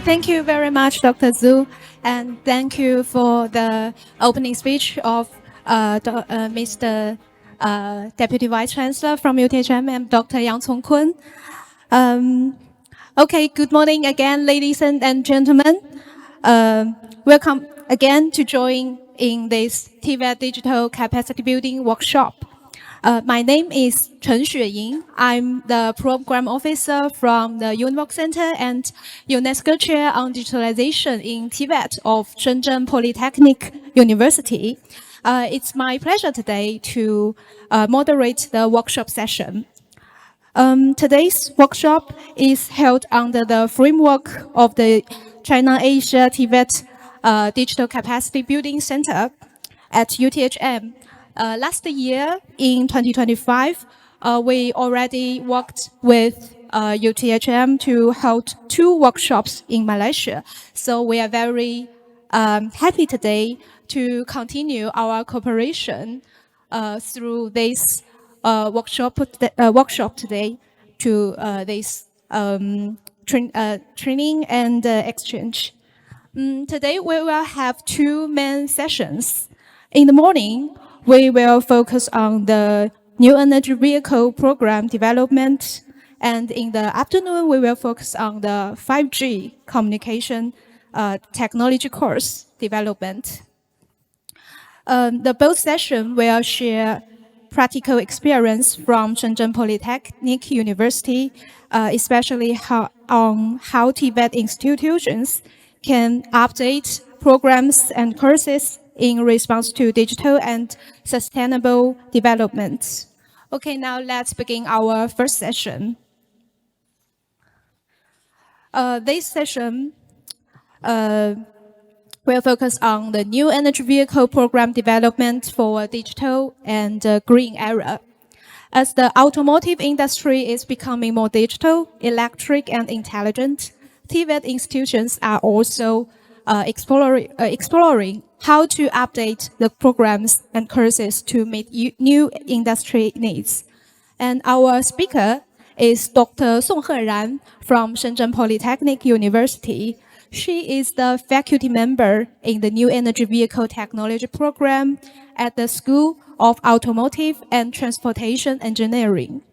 Thank you very much, Dr. Zhu, and thank you for the opening speech of Mr. Deputy Vice Chancellor from UTHM and Dr. Yang Congkun. Okay, good morning again, ladies and gentlemen. Welcome again to join in this TVET Digital Capacity Building Workshop. My name is Chen Xueying. I'm the Program Officer from the UNIVOC Center and UNESCO Chair on Digitalization in TVET of Shenzhen Polytechnic University. It's my pleasure today to moderate the workshop session. Today's workshop is held under the framework of the China-Asia TVET Digital Capacity Building Center at UTHM. Last year, in 2025, we already worked with UTHM to hold 2 workshops in Malaysia. So we are very happy today to continue our cooperation through this workshop today to this training and exchange. Today we will have 2 main sessions. In the morning, we will focus on the new energy vehicle program development, and in the afternoon, we will focus on the 5G communication technology course development. The both sessions will share practical experience from Shenzhen Polytechnic University, especially on how TVET institutions can update programs and courses in response to digital and sustainable development. Okay, now let's begin our first session. This session will focus on the new energy vehicle program development for digital and green era. As the automotive industry is becoming more digital, electric, and intelligent, TVET institutions are also exploring how to update the programs and courses to meet new industry needs. And our speaker is Dr. Heran from Shenzhen Polytechnic University. She is the faculty member in the New Energy Vehicle Technology program at the School of Automotive and Transportation Engineering.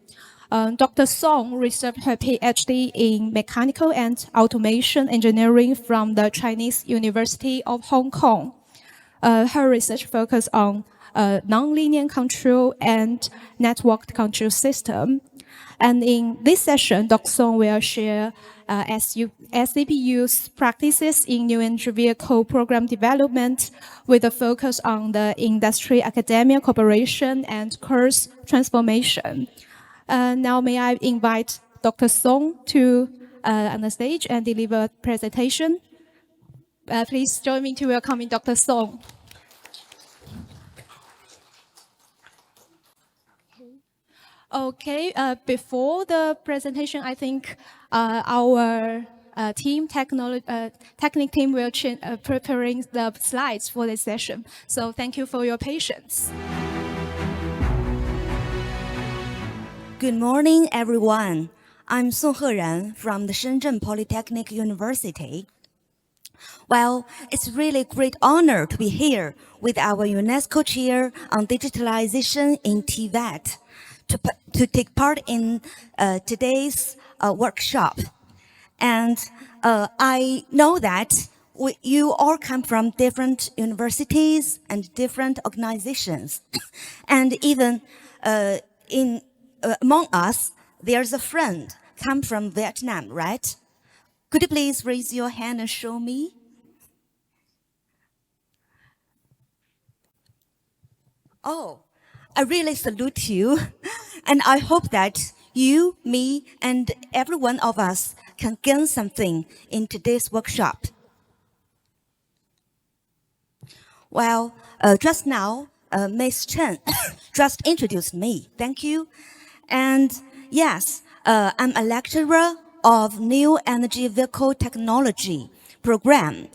Dr. Song received her PhD in Mechanical and Automation Engineering from the Chinese University of Hong Kong. Her research focused on nonlinear control and networked control system. And in this session, Dr. Song will share SZPU's practices in new energy vehicle program development with a focus on the industry-academia cooperation and course transformation. Now may I invite Dr. Song to on the stage and deliver a presentation. Please join me to welcoming Dr. Song. Okay, before the presentation, I think our technical team will preparing the slides for this session. So thank you for your patience. Good morning, everyone. I'm Heran from the Shenzhen Polytechnic University. Well, it's really a great honor to be here with our UNESCO Chair on Digitalization in TVET to take part in today's workshop. And I know that you all come from different universities and different organizations. And even among us, there's a friend come from Vietnam, right? Could you please raise your hand and show me? Oh, I really salute you. And I hope that you, me, and every one of us can gain something in today's workshop. Well, just now, Ms. Chen just introduced me. Thank you. And yes, I'm a lecturer of New Energy Vehicle Technology program.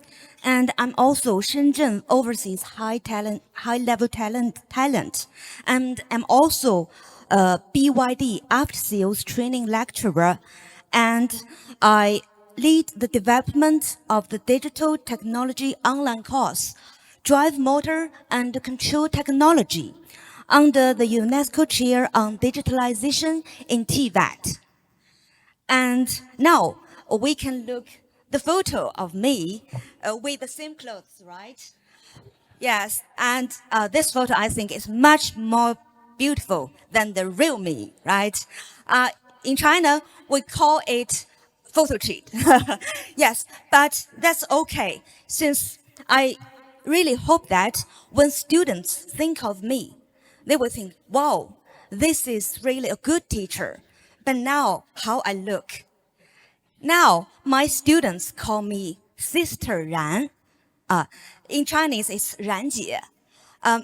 And I'm also Shenzhen Overseas High-Level Talent. And I'm also a BYD After Sales Training Lecturer. And I lead the development of the digital technology online course, Drive Motor and Control Technology, under the UNESCO Chair on Digitalization in TVET. And now we can look the photo of me with the same clothes, right? Yes, and this photo I think is much more beautiful than the real me, right? In China, we call it photo cheat. Yes, but that's okay, since I really hope that when students think of me, they will think, wow, this is really a good teacher. But now, how I look. Now, my students call me Sister Ran. In Chinese, it's Ranjie.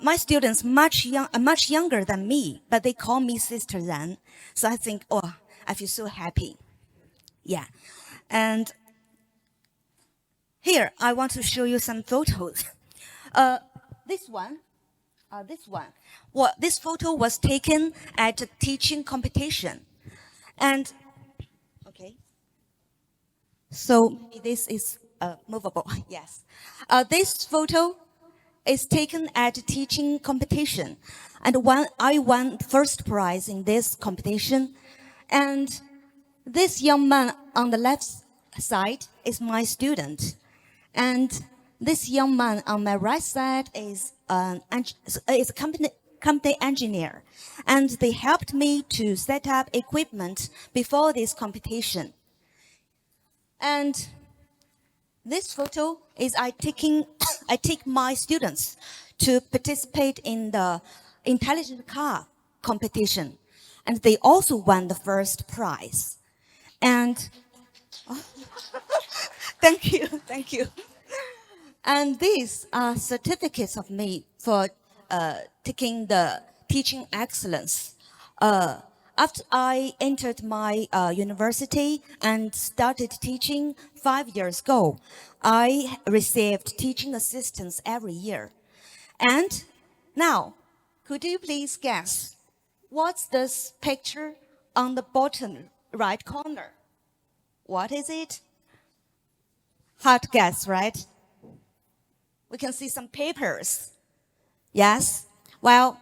My students much younger than me, but they call me Sister Ran. So I think, oh, I feel so happy. Yeah. And here, I want to show you some photos. This one. Well, this photo was taken at a teaching competition. And, okay. So this is movable, yes. This photo is taken at a teaching competition. And I won first prize in this competition. And this young man on the left side is my student. And this young man on my right side is a company engineer. And they helped me to set up equipment before this competition. And this photo is I take my students to participate in the intelligent car competition. And they also won the first prize. And thank you. And these are certificates of me for taking the teaching excellence. After I entered my university and started teaching 5 years ago, I received teaching assistance every year. And now, could you please guess, what's this picture on the bottom right corner? What is it? Hard to guess, right? We can see some papers. Yes? Well,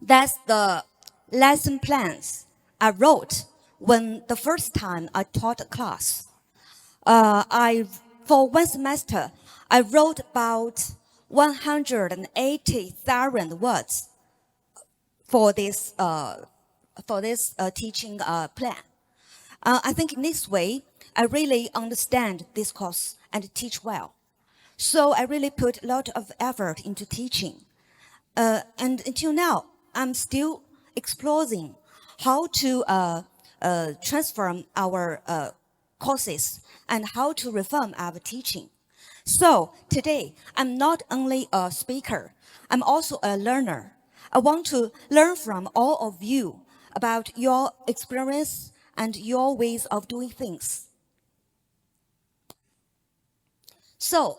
that's the lesson plans I wrote when the first time I taught a class. For one semester, I wrote about 180,000 words for this teaching plan. I think in this way, I really understand this course and teach well. So I really put a lot of effort into teaching. And until now, I'm still exploring how to transform our courses and how to reform our teaching. So today, I'm not only a speaker, I'm also a learner. I want to learn from all of you about your experience and your ways of doing things. So,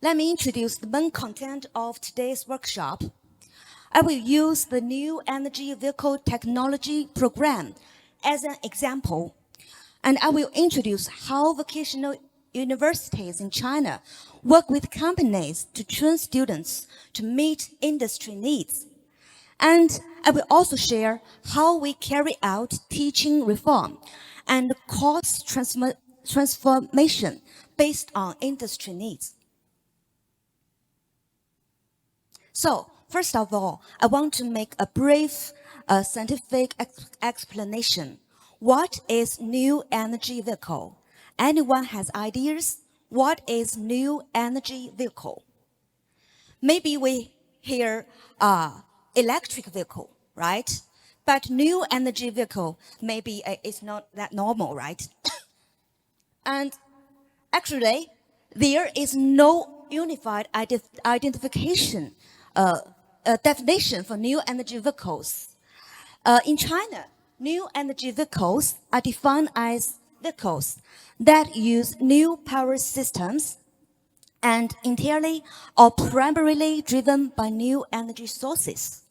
let me introduce the main content of today's workshop. I will use the new energy vehicle technology program as an example, and I will introduce how vocational universities in China work with companies to train students to meet industry needs. And I will also share how we carry out teaching reform and course transformation based on industry needs. So, first of all, I want to make a brief scientific explanation. What is new energy vehicle? Anyone has ideas? What is new energy vehicle? Maybe we hear electric vehicle, right? But new energy vehicle maybe is not that normal, right? And actually, there is no unified identification definition for new energy vehicles. In China, new energy vehicles are defined as vehicles that use new power systems and entirely or primarily driven by new energy sources.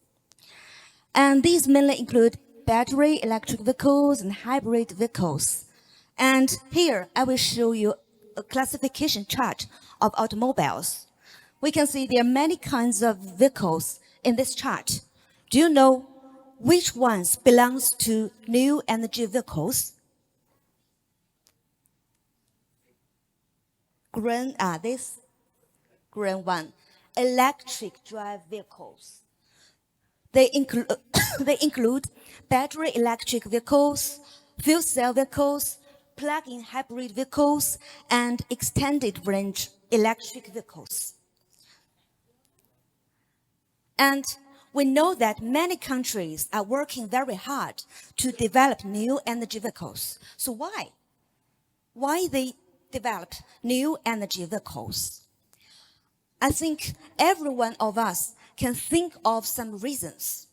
And these mainly include battery electric vehicles and hybrid vehicles. And here I will show you a classification chart of automobiles. We can see there are many kinds of vehicles in this chart. Do you know which ones belongs to new energy vehicles? Green, this green one, electric drive vehicles. They include, they include battery electric vehicles, fuel cell vehicles, plug-in hybrid vehicles, and extended range electric vehicles. And we know that many countries are working very hard to develop new energy vehicles. So why? Why they develop new energy vehicles? I think every one of us can think of some reasons,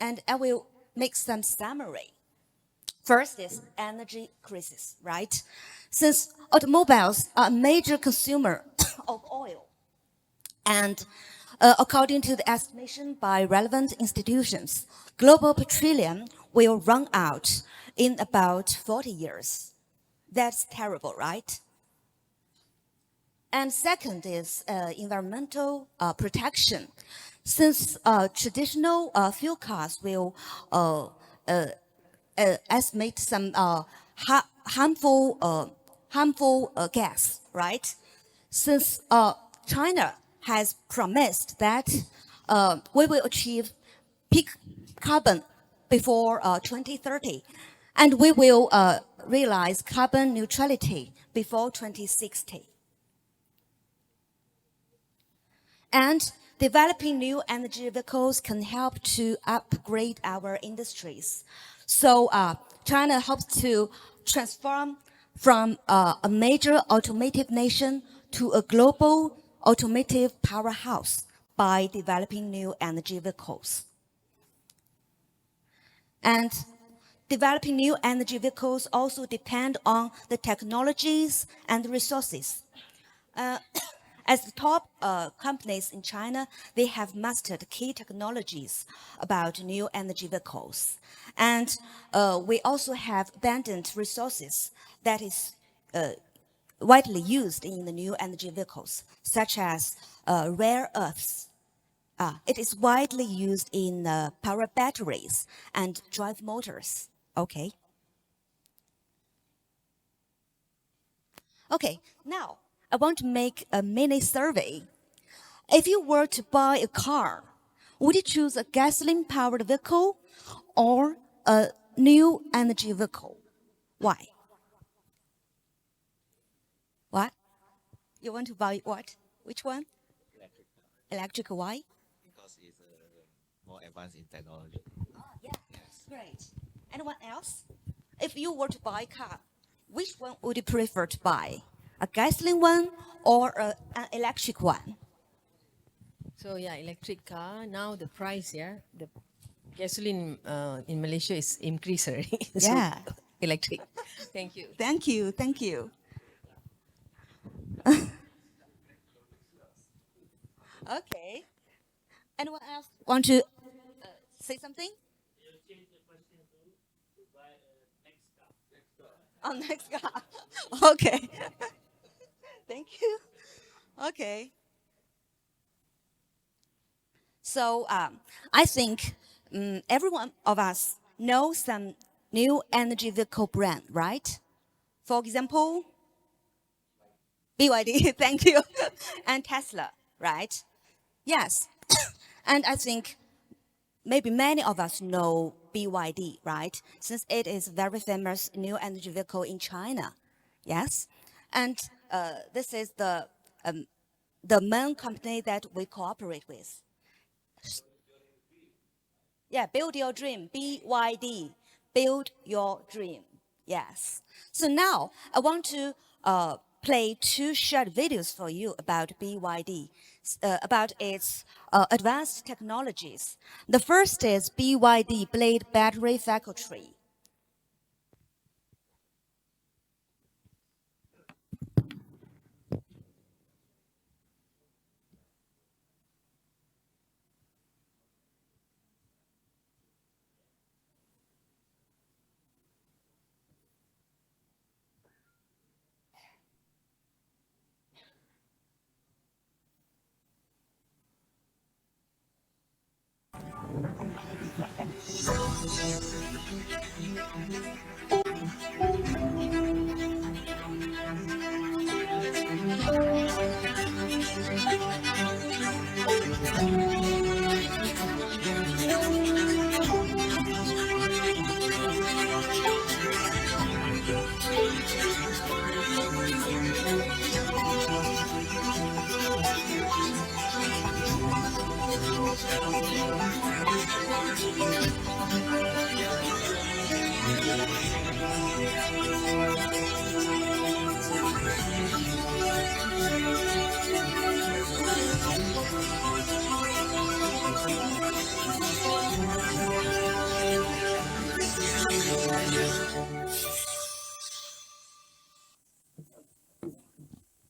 and I will make some summary. First is energy crisis, right? Since automobiles are a major consumer of oil, and according to the estimation by relevant institutions, global petroleum will run out in about 40 years. That's terrible, right? And second is environmental protection. Since traditional fuel cars will estimate some harmful gas, right? Since China has promised that we will achieve peak carbon before 2030, and we will realize carbon neutrality before 2060. And developing new energy vehicles can help to upgrade our industries. So China hopes to transform from a major automotive nation to a global automotive powerhouse by developing new energy vehicles. And developing new energy vehicles also depend on the technologies and resources. As the top companies in China, they have mastered key technologies about new energy vehicles. And we also have abundant resources that is widely used in the new energy vehicles, such as rare earths. It is widely used in power batteries and drive motors. Okay. Okay, now I want to make a mini survey. If you were to buy a car, would you choose a gasoline-powered vehicle or a new energy vehicle? Why? What? You want to buy what? Which one? Electric car, Electric, why? because it's more advanced in technology. Oh, yeah, great. Anyone else? If you were to buy a car, which one would you prefer to buy? A gasoline one or an electric one? So yeah, electric car. Now the price, the gasoline in Malaysia is increased already. So, Yeah. electric. Thank you. Thank you, thank you. Okay. Anyone else want to say something? Oh, next car. Okay. Thank you. Okay. So I think every one of us knows some new energy vehicle brand, right? For example, BYD, thank you, and Tesla, right? Yes. And I think maybe many of us know BYD, right? Since it is a very famous new energy vehicle in China. Yes. And this is the main company that we cooperate with. Yeah, build your dream, BYD, build your dream. Yes. So now I want to play two short videos for you about BYD, about its advanced technologies. The first is BYD Blade Battery Factory.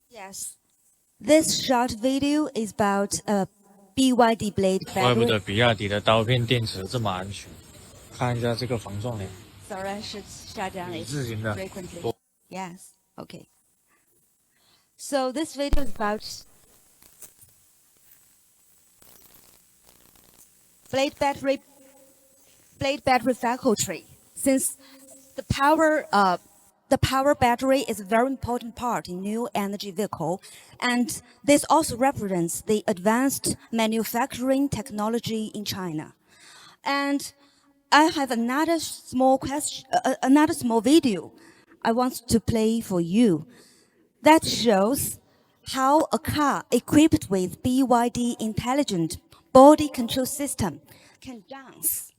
Yes. This short video is about a BYD blade 怪不 battery. 得比亚迪的刀片电池这么安全。看一下这个防撞梁， Sorry, I should shut down 理 it 智型的。 frequently. Yes. Okay. So this video is about blade battery faculty. Since the power battery is a very important part in new energy vehicle, and this also represents the advanced manufacturing technology in China. And I have another small video I want to play for you that shows how a car equipped with BYD intelligent body control system can dance.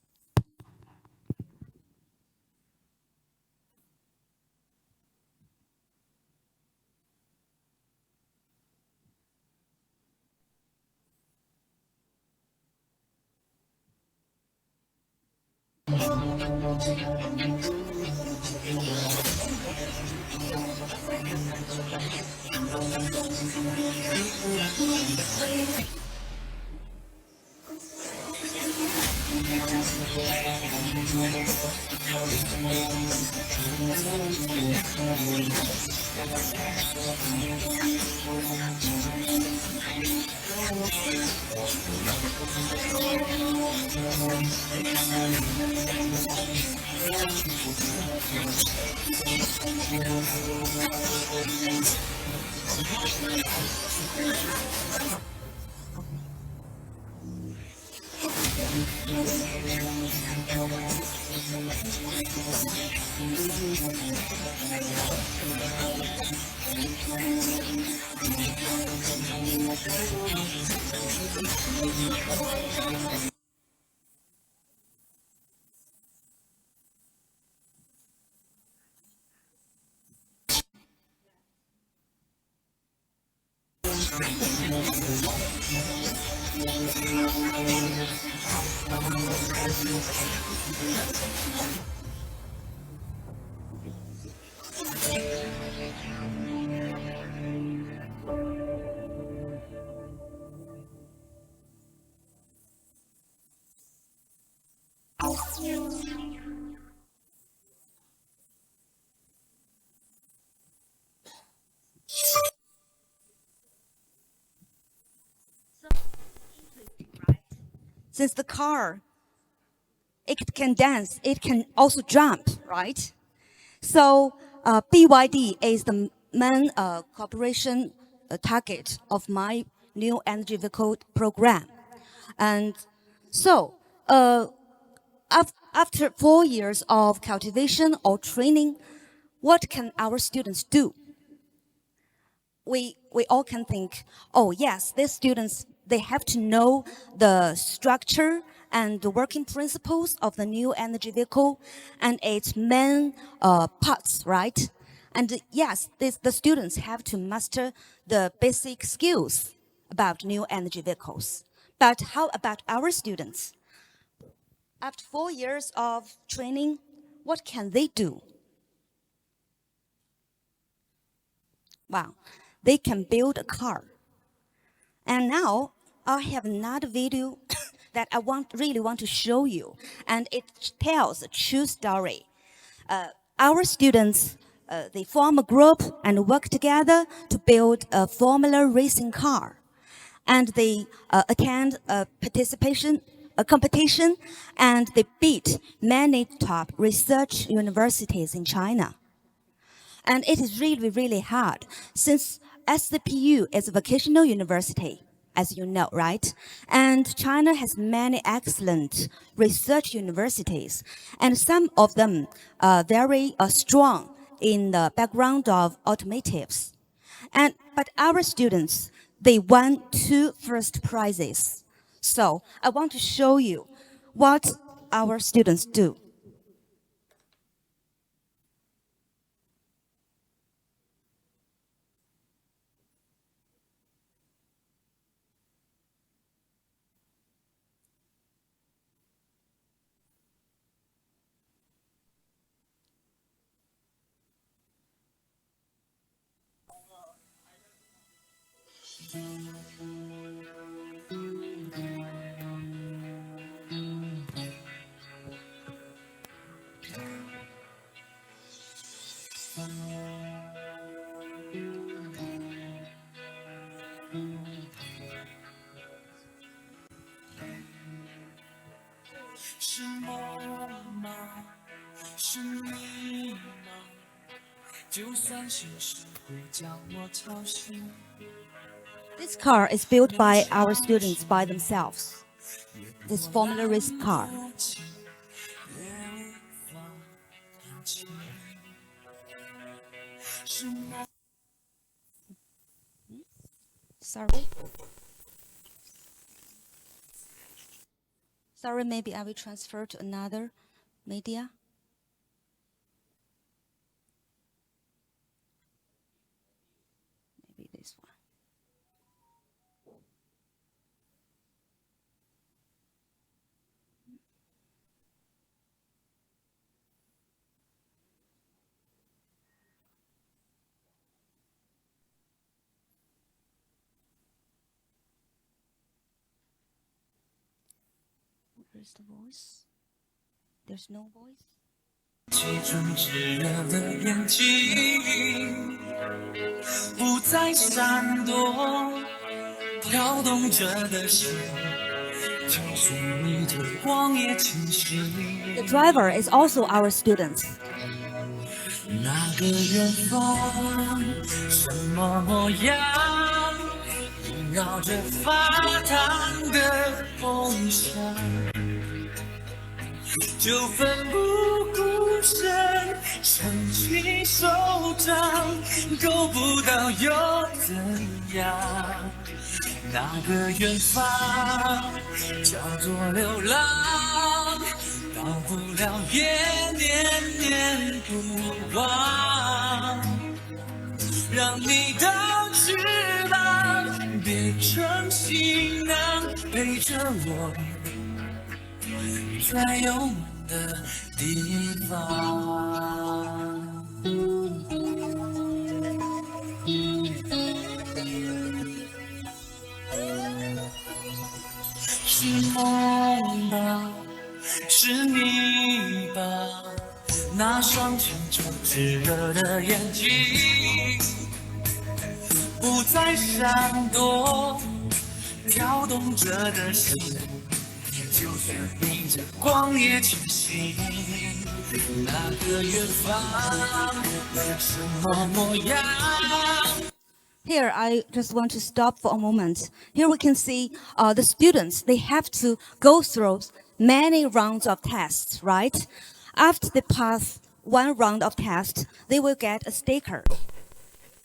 Since the car, it can dance, it can also jump, right? So BYD is the main cooperation target of my new energy vehicle program. And so after 4 years of cultivation or training, what can our students do? We all can think, oh yes, these students, they have to know the structure and the working principles of the new energy vehicle and its main parts, right? And yes, the students have to master the basic skills about new energy vehicles. But how about our students? After 4 years of training, what can they do? Wow, they can build a car. And now I have another video that I really want to show you, and it tells a true story. Our students, they form a group and work together to build a formula racing car. And they attend a a competition, and they beat many top research universities in China. And it is really, really hard since SZPU is a vocational university, as you know, right? And China has many excellent research universities, and some of them are very strong in the background of automatives. But our students, they won 2 first prizes. So I want to show you what our students do. This car is built by our students by themselves. This Formula Race car. Sorry. Sorry, maybe I will transfer to another media. Maybe this one. Where's the voice? There's no voice. 其中炙热的眼睛不再闪躲，跳动着的心，就随你的光也清晰。 The driver is also our student. 那个远方，什么模样，萦绕着发烫的梦想。 就奋不顾身，撑起手掌，够不到又怎样？那个远方叫做流浪，到不了也念念不忘。让你的翅膀变成行囊，陪着我，在有梦的地方。是梦吧，是你吧，那双清澈炙热的眼睛，不再闪躲，跳动着的心。 就算迎着光也清晰，那个远方什么模样？ Here, I just want to stop for a moment. Here we can see the students, they have to go through many rounds of tests, right? After they pass one round of test, they will get a sticker.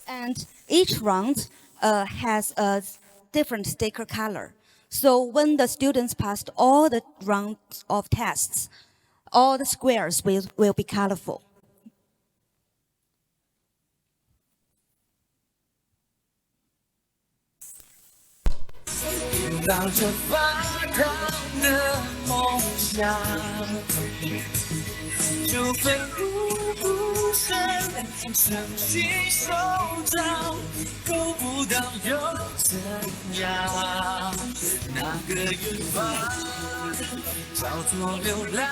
And each round has a different sticker color. So when the students passed all the rounds of tests, all the squares will be colorful. 绕着发烫的梦想，就奋不顾身，撑起手掌，够不到又怎样？那个远方叫做流浪，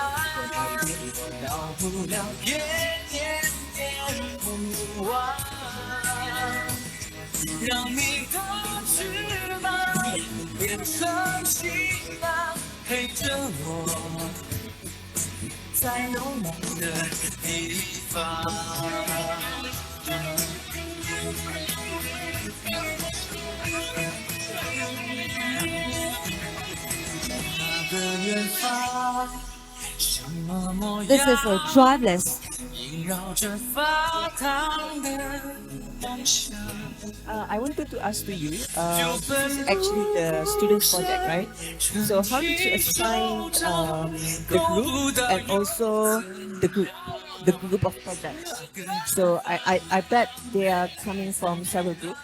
到不了也念念不忘。让你的翅膀变成行囊，陪着我，在有梦的地方。那个远方，什么模 This 样？ is a driveless. 萦绕着发烫的梦想。 I wanted to ask to you, this is actually the students project, right? So how did you assign the group and also the group of projects? So I bet they are coming from several groups,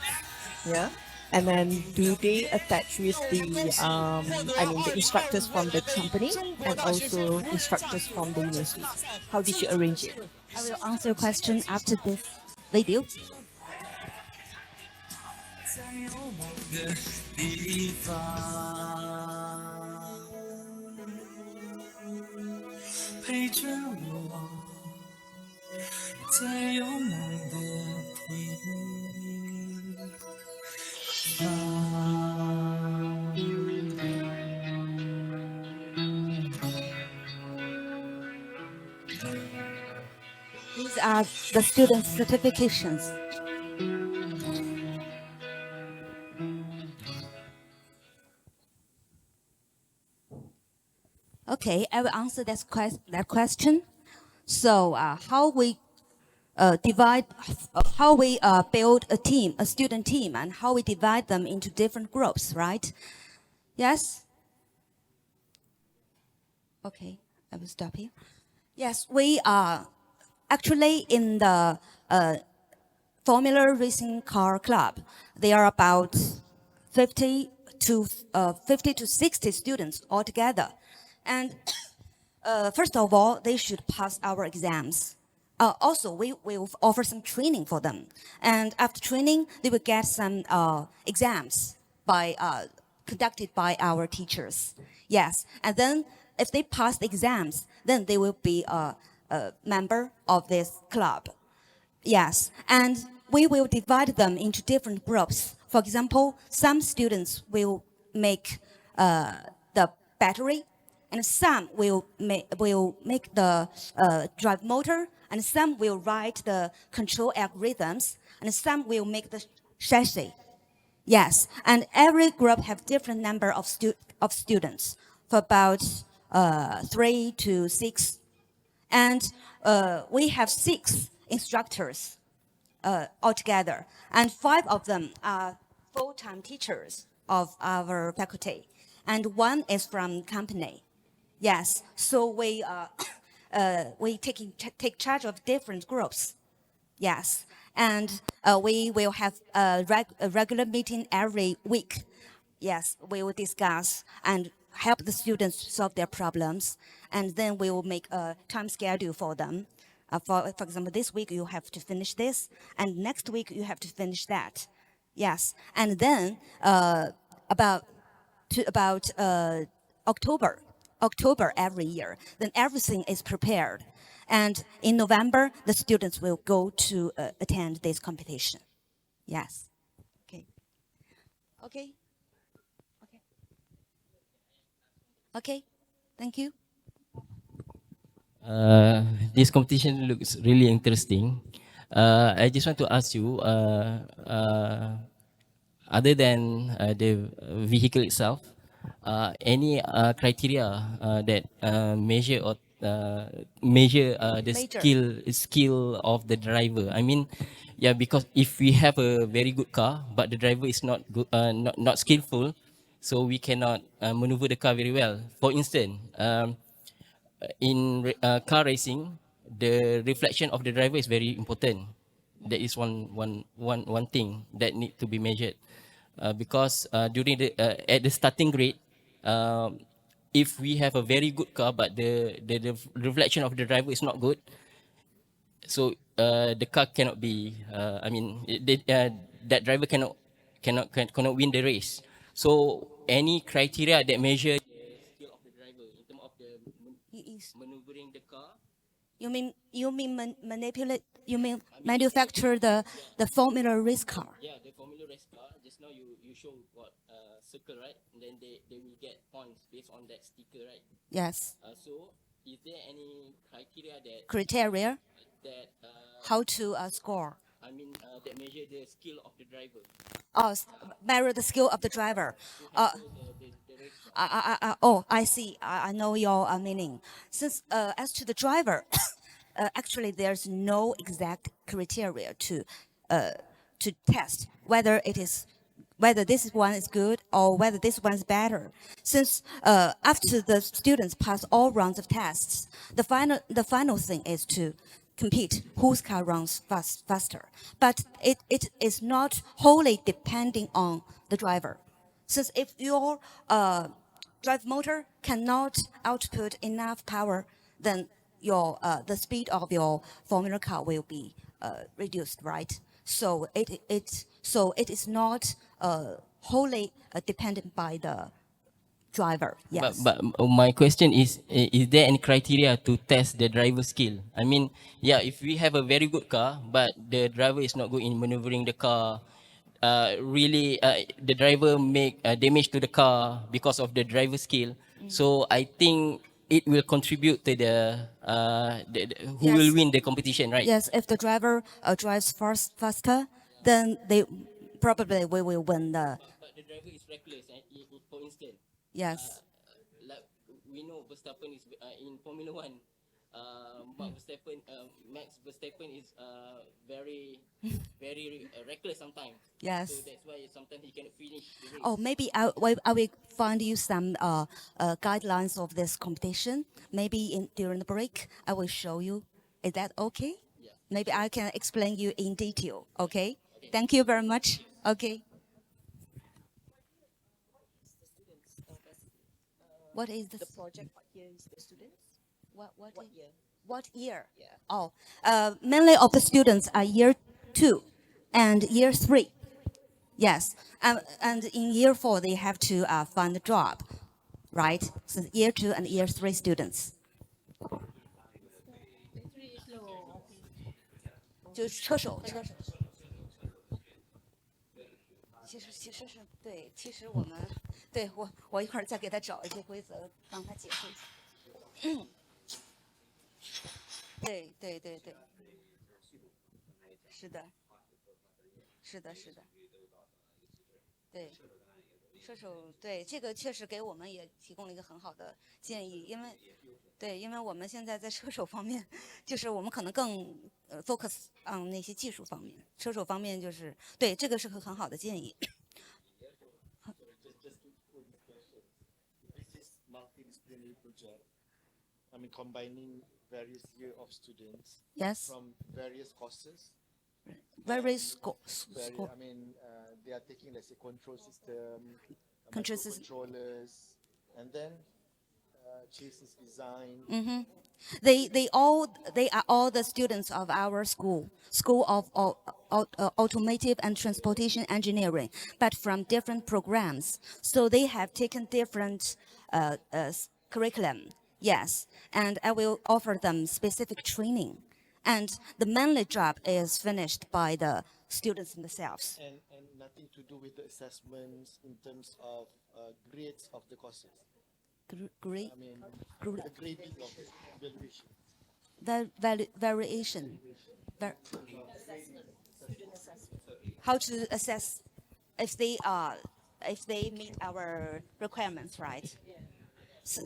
yeah. And then do they attach with the the instructors from the company and also instructors from the university? How did you arrange it? I will answer your question after this video. 在有梦的地方，陪着我，在有梦的地方。 These are the student certifications. Okay, I will answer that question. So, how we build a team, a student team, and how we divide them into different groups, right? Yes. Okay, I will stop here. Yes, we are actually in the Formula Racing Car Club. There are about 50 to 60 students altogether. And first of all, they should pass our exams. Also, we will offer some training for them. And after training, they will get some exams conducted by our teachers. Yes, and then if they pass the exams, then they will be a member of this club. Yes, and we will divide them into different groups. For example, some students will make the battery, and some will make the drive motor, and some will write the control algorithms, and some will make the chassis. Yes, and every group have different number of students, for about 3 to 6, and we have 6 instructors altogether, and 5 of them are full-time teachers of our faculty, and 1 is from company. Yes, so we take charge of different groups. Yes, and we will have a regular meeting every week. Yes, we will discuss and help the students solve their problems, and then we will make a time schedule for them. For example, this week you have to finish this, and next week you have to finish that. Yes, and then about October every year, then everything is prepared. And in November, the students will go to attend this competition. Yes. Okay. Okay. Okay. Okay. Thank you. This competition looks really interesting. I just want to ask you, other than the vehicle itself, any criteria that measure or measure the skill of the driver? I mean, yeah, because if we have a very good car but the driver is not good, not skillful, so we cannot maneuver the car very well. For instance, in car racing, the reflection of the driver is very important. That is one thing that need to be measured, because during the at the starting grade, if we have a very good car but the reflection of the driver is not good, so the car cannot be. That driver cannot win the race. So any criteria that measure the skill of the driver in terms of the maneuvering the car. You mean manipulate? You mean manufacture the Formula race car? Yeah, the Formula race car. Just now you show what circle, right? And then they will get points based based on that sticker, right? Yes. So is there any criteria Criteria that how to score? I mean that measure the skill of the driver Measure the skill of the driver. to handle the race car? I see. I know your meaning. Since as to the driver, actually there's no exact criteria to test whether this one is good or whether this one is better. Since after the students pass all rounds of tests, the final thing is to compete whose car runs faster. But it is not wholly depending on the driver. Since if your drive motor cannot output enough power, then the speed of your Formula car will be reduced, right? So it is not wholly dependent by the driver. Yes. But my question is there any criteria to test the driver skill? I mean, yeah, if we have a very good car, but the driver is not good in maneuvering the car, really the driver make damage to the car because of the driver skill. So I think it will contribute to the who will win the competition, right? Yes, if the driver drives faster, then they probably will win the. But the driver is reckless, for instance. Yes. Like we know Verstappen is in Formula One. Max Verstappen is very reckless sometimes. Yes. So that's why sometimes he cannot finish the race. Oh, maybe I will find you some guidelines of this competition. Maybe during the break, I will show you. Is that okay? Yeah. Maybe I can explain you in detail. Okay. Thank you very much. Okay. What is the project? What year is the students? what year? What year? Yeah. Oh, mainly of the students are year 2 and year 3. Yes, and in year 4 they have to find a job, right? So year 2 and year 3 students. 就车手。其实是对，其实我们对我一会儿再给他找一些规则，让他解释一下。对，是的，对，车手对这个确实给我们也提供了一个很好的建议，因为我们现在在车手方面，就是我们可能更focus on 那些技术方面，车手方面就是对这个是个很好的建议。I mean, combining various year of students Yes. from various courses. Various I mean, they are taking, let's say, control system, controllers, and then chassis design. They are all the students of our school of Automative and Transportation Engineering, but from different programs. So they have taken different curriculum. Yes, and I will offer them specific training. And the mainly job is finished by the students themselves. And nothing to do with the assessments in terms of grades of the courses. Grade? I mean, the grading of the Variation. evaluation. How to assess if they meet our requirements, right? So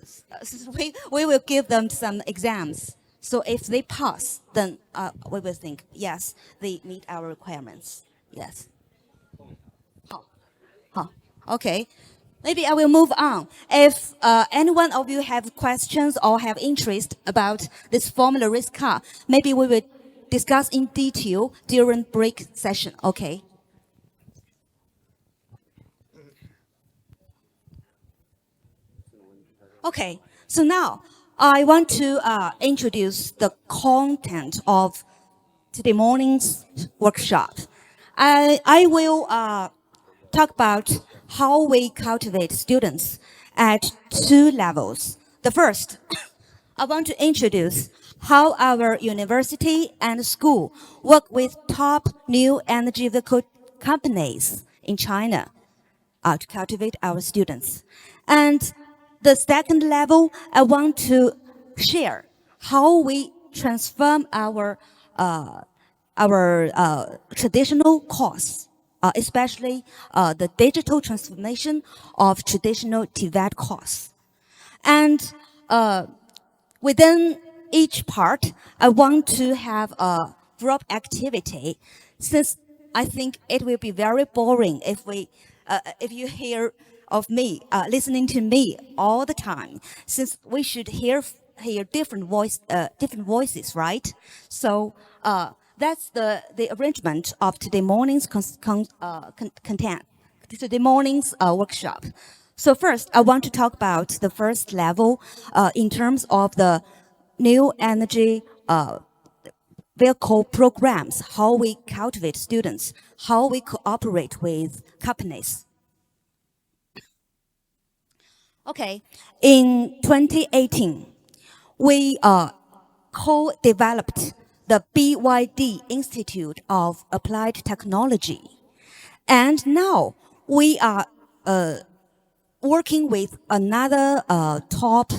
we will give them some exams. So if they pass, then we will think, yes, they meet our requirements. Yes. Okay. Maybe I will move on. If any one of you have questions or have interest about this Formula race car, maybe we will discuss in detail during break session. Okay. Okay. So now I want to introduce the content of today morning's workshop. I will talk about how we cultivate students at 2 levels. The first, I want to introduce how our university and school work with top new energy vehicle companies in China to cultivate our students. And the second level, I want to share how we transform our traditional course, especially the digital transformation of traditional TVET course. And within each part, I want to have a group activity, since I think it will be very boring if you hear of me listening to me all the time, since we should hear different voices, right? So that's the arrangement of today morning's content, today morning's workshop. So first, I want to talk about the first level in terms of the new energy vehicle programs, how we cultivate students, how we cooperate with companies. Okay, in 2018, we co-developed the BYD Institute of Applied Technology. And now we are working with another top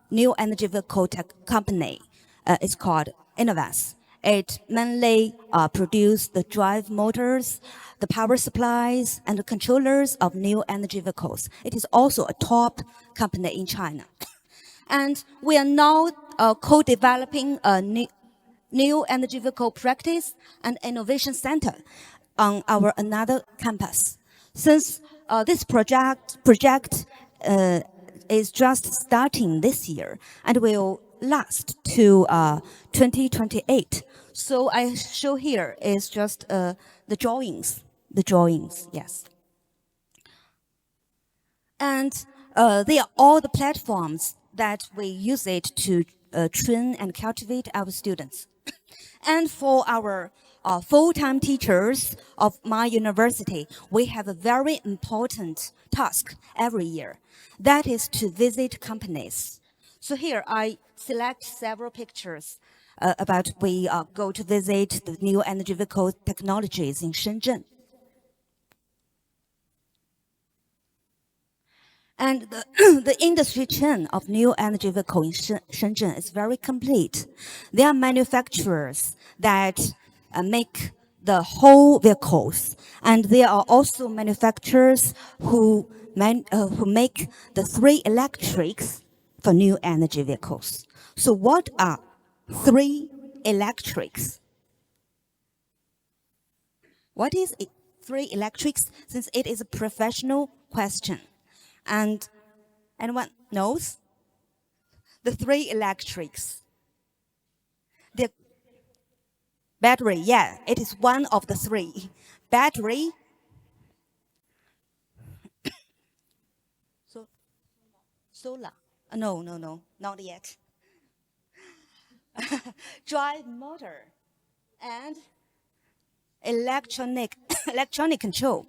new energy vehicle tech company. It's called NEV. It mainly produces the drive motors, the power supplies, and the controllers of new energy vehicles. It is also a top company in China. And we are now co-developing a new energy vehicle practice and innovation center on our another campus. Since this project is just starting this year and will last to 2028. So I show here is just the drawings, yes. And they are all the platforms that we use it to train and cultivate our students. And for our full-time teachers of my university, we have a very important task every year. That is to visit companies. So here I select several pictures about we go to visit the new energy vehicle technologies in Shenzhen. And the industry chain of new energy vehicle in Shenzhen is very complete. There are manufacturers that make the whole vehicles, and there are also manufacturers who make the 3 electrics for new energy vehicles. So what are 3 electrics? What is 3 electrics? Since it is a professional question. And anyone knows? The 3 electrics. The battery, yeah, it is one of the 3. Battery, solar. No, not yet. Drive motor and electronic control.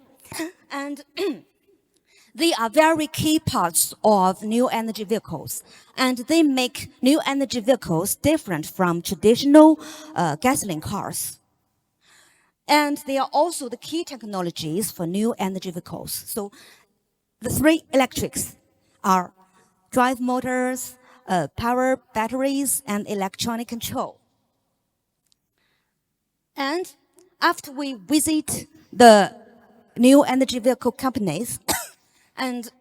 And they are very key parts of new energy vehicles, and they make new energy vehicles different from traditional gasoline cars. And they are also the key technologies for new energy vehicles. So the 3 electrics are drive motors, power batteries, and electronic control. And after we visit the new energy vehicle companies, and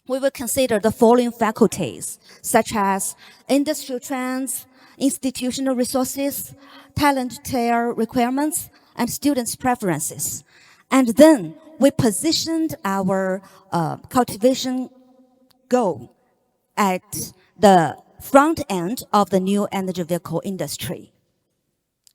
we will consider the following faculties, such as industrial trends, institutional resources, talent tier requirements, and students' preferences. And then we positioned our cultivation goal at the front end of the new energy vehicle industry.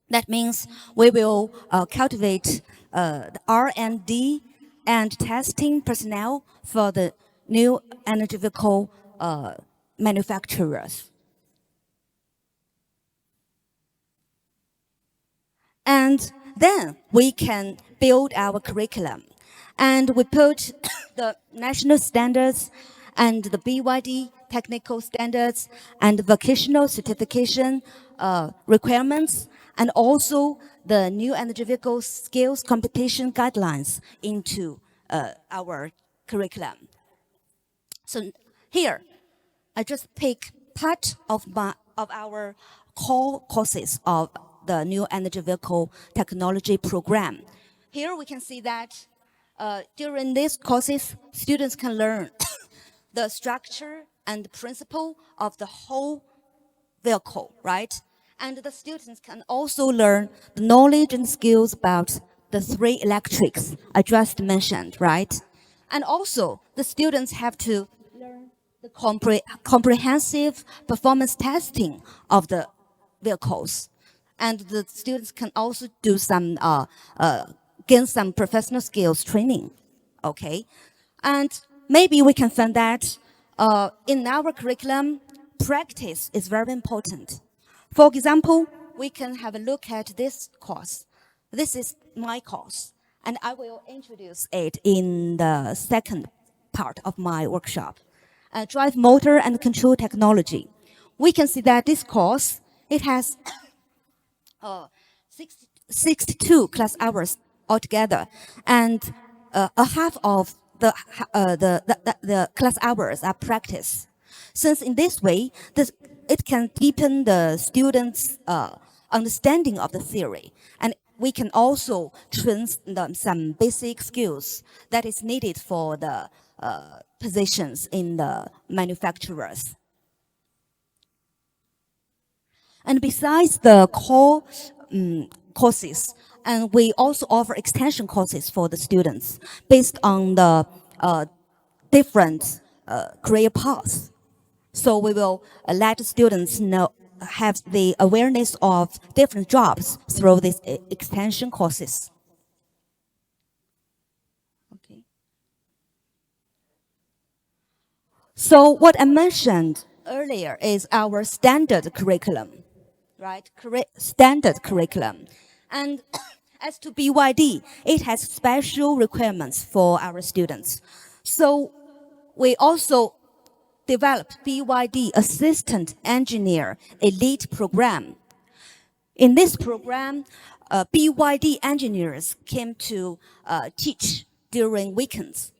That means we will cultivate the R&D and testing personnel for the new energy vehicle manufacturers. And then we can build our curriculum. And we put the national standards and the BYD technical standards and vocational certification requirements, and also the new energy vehicle skills competition guidelines into our curriculum. So Here, I just pick part of our core courses of the New Energy Vehicle Technology program. Here we can see that during these courses, students can learn the structure and principle of the whole vehicle, right? And the students can also learn the knowledge and skills about the three electrics I just mentioned, right? And also, the students have to learn the comprehensive performance testing of the vehicles. And the students can also do some, gain some professional skills training, okay? And maybe we can find that in our curriculum, practice is very important. For example, we can have a look at this course. This is my course, and I will introduce it in the second part of my workshop. Drive motor and control technology. We can see that this course, it has 62 class hours altogether, and a half of the class hours are practice. Since in this way, it can deepen the students' understanding of the theory, and we can also train them some basic skills that is needed for the positions in the manufacturers. And besides the core courses, and we also offer extension courses for the students based on the different career paths. So we will let students have the awareness of different jobs through these extension courses. Okay. So what I mentioned earlier is our standard curriculum, right? Standard curriculum. And as to BYD, it has special requirements for our students. So we also developed BYD Assistant Engineer Elite Program. In this program, BYD engineers came to teach during weekends.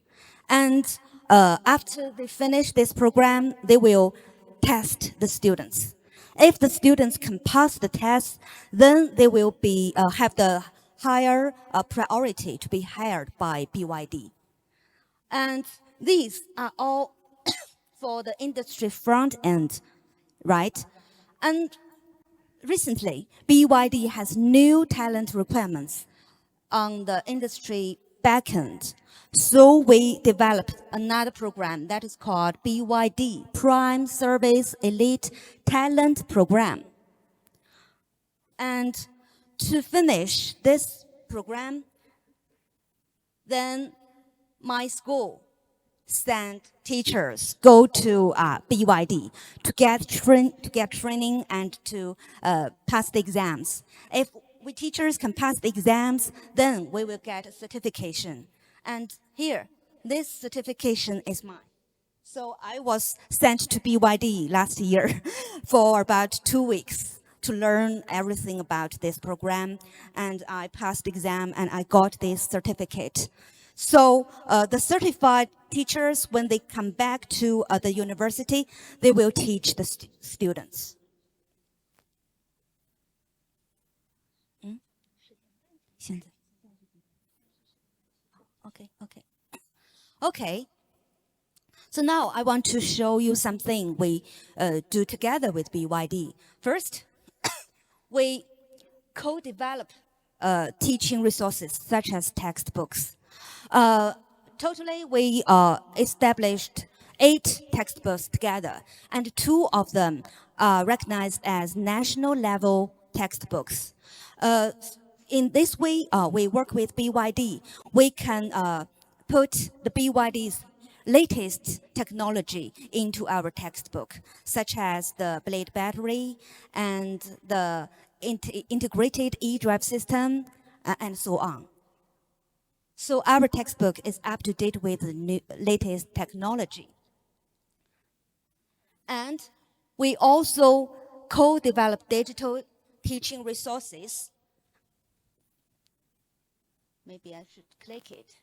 And after they finish this program, they will test the students. If the students can pass the test, then they will be have the higher priority to be hired by BYD. And these are all for the industry front end, right? And recently, BYD has new talent requirements on the industry backend. So we developed another program that is called BYD Prime Service Elite Talent Program. And to finish this program, then my school sent teachers go to BYD to get training and to pass the exams. If we teachers can pass the exams, then we will get a certification. And here, this certification is mine. So I was sent to BYD last year for about 2 weeks to learn everything about this program, and I passed the exam and I got this certificate. So the certified teachers, when they come back to the university, they will teach the students. Okay. So now I want to show you something we do together with BYD. First, we co-develop teaching resources such as textbooks. Totally, we established 8 textbooks together, and 2 of them are recognized as national level textbooks. In this way, we work with BYD. We can put the BYD's latest technology into our textbook, such as the blade battery and the integrated e-drive system, and so on. So our textbook is up to date with the latest technology. And we also co-develop digital teaching resources. Maybe I should click it.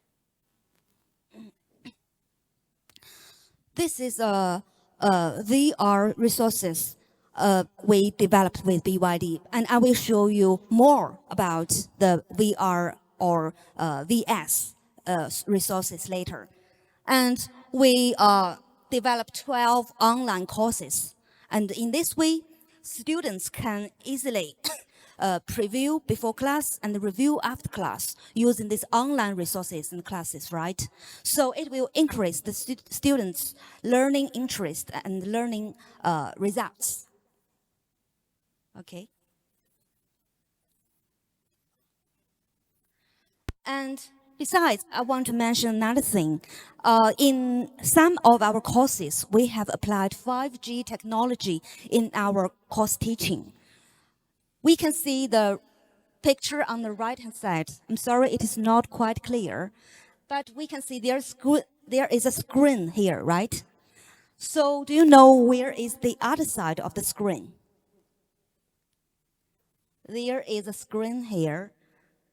This is a VR resources we developed with BYD, and I will show you more about the VR or VS resources later. And we developed 12 online courses, and in this way, students can easily preview before class and review after class using these online resources in classes, right? So it will increase the students' learning interest and learning results. Okay. And besides, I want to mention another thing. In some of our courses, we have applied 5G technology in our course teaching. We can see the picture on the right-hand side. I'm sorry, it is not quite clear, but we can see there is a screen here, right? So do you know where is the other side of the screen? There is a screen here.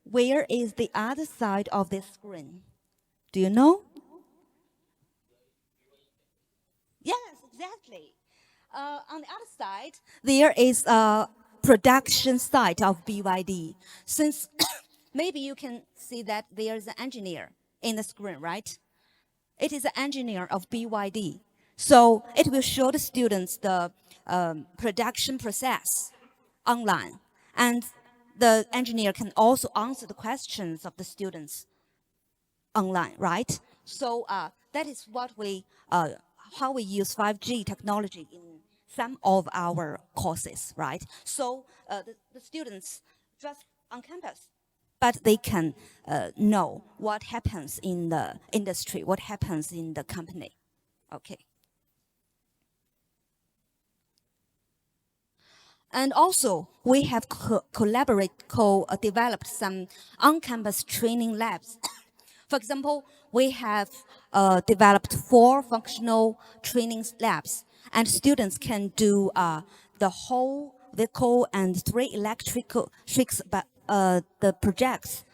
Where is the other side of this screen? Do you know? Yes, exactly. On the other side, there is a production site of BYD. Since maybe you can see that there's an engineer in the screen, right? It is an engineer of BYD. So it will show the students the production process online. And the engineer can also answer the questions of the students online, right? So that is what how we use 5G technology in some of our courses, right? So the students just on campus, but they can know what happens in the industry, what happens in the company. Okay. And also, we have co-developed some on-campus training labs. For example, we have developed 4 functional training labs, and students can do the whole vehicle and 3 electrical tricks, the projects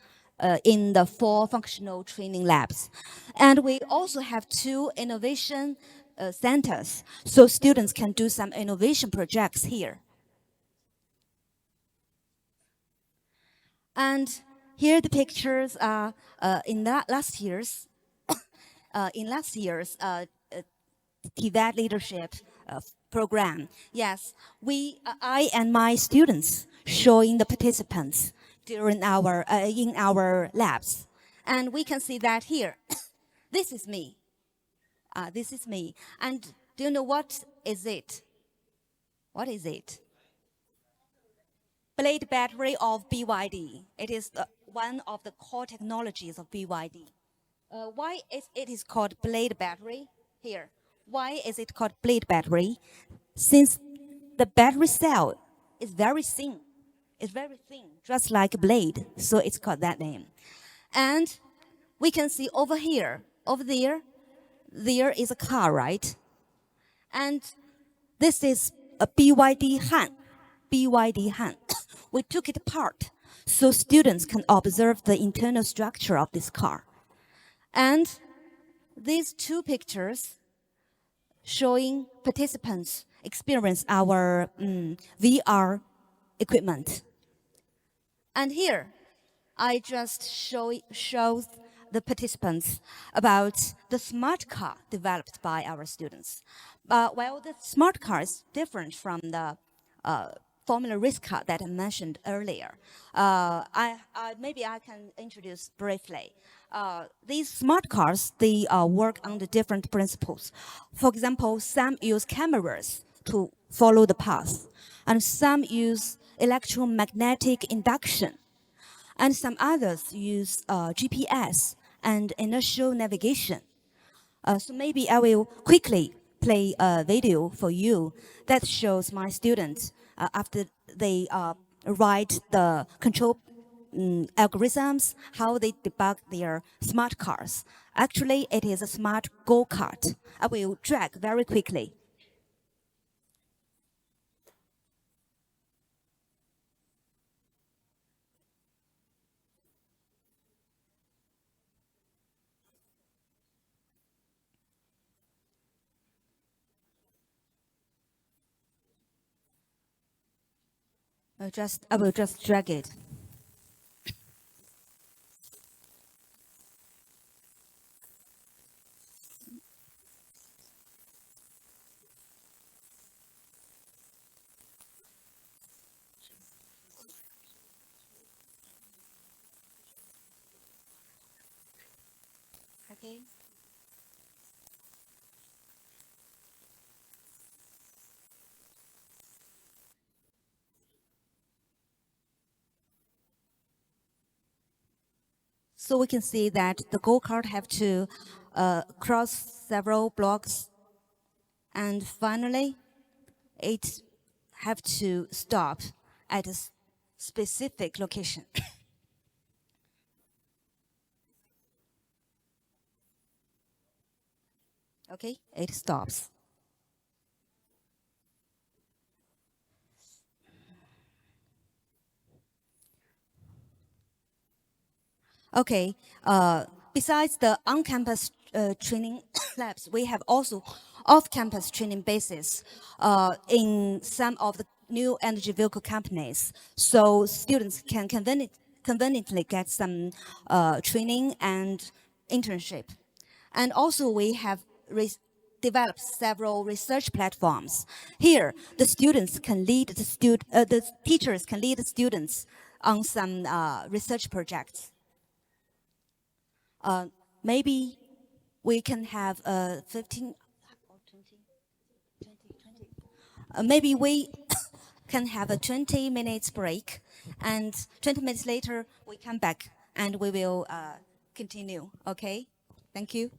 in the 4 functional training labs. And we also have 2 innovation centers, so students can do some innovation projects here. And here the pictures are in last year's TVET leadership program. Yes, I and my students showing the participants during in our labs, and we can see that here. This is me. This is me. And do you know what is it? What is it? Blade battery of BYD. It is one of the core technologies of BYD. Why is it is called blade battery? Here. Why is it called blade battery? Since the battery cell is very thin. It's very thin, just like a blade. So it's called that name. And we can see over here, over there is a car, right? And this is a BYD Han. BYD Han. We took it apart so students can observe the internal structure of this car. And these 2 pictures showing participants experience our VR equipment. And here, I just show the participants about the smart car developed by our students. Well, the smart car is different from the formula race car that I mentioned earlier. Maybe I can introduce briefly. These smart cars, they work under different principles. For example, some use cameras to follow the path, and some use electromagnetic induction, and some others use GPS and inertial navigation. So maybe I will quickly play a video for you that shows my students after they write the control algorithms, how they debug their smart cars. Actually, it is a smart go-kart. I will drag very quickly. I will just drag it. Okay. So we can see that the go-kart have to cross several blocks, and finally it have to stop at a specific location. Okay, it stops. Okay, besides the on-campus training labs, we have also off-campus training bases in some of the new energy vehicle companies. So students can conveniently get some training and internship. And also we have developed several research platforms. Here, the students can lead the teachers can lead the students on some research projects. Maybe we can have 15 or 20. Maybe we can have a 20 minutes break, and 20 minutes later we come back and we will continue. Okay, thank you.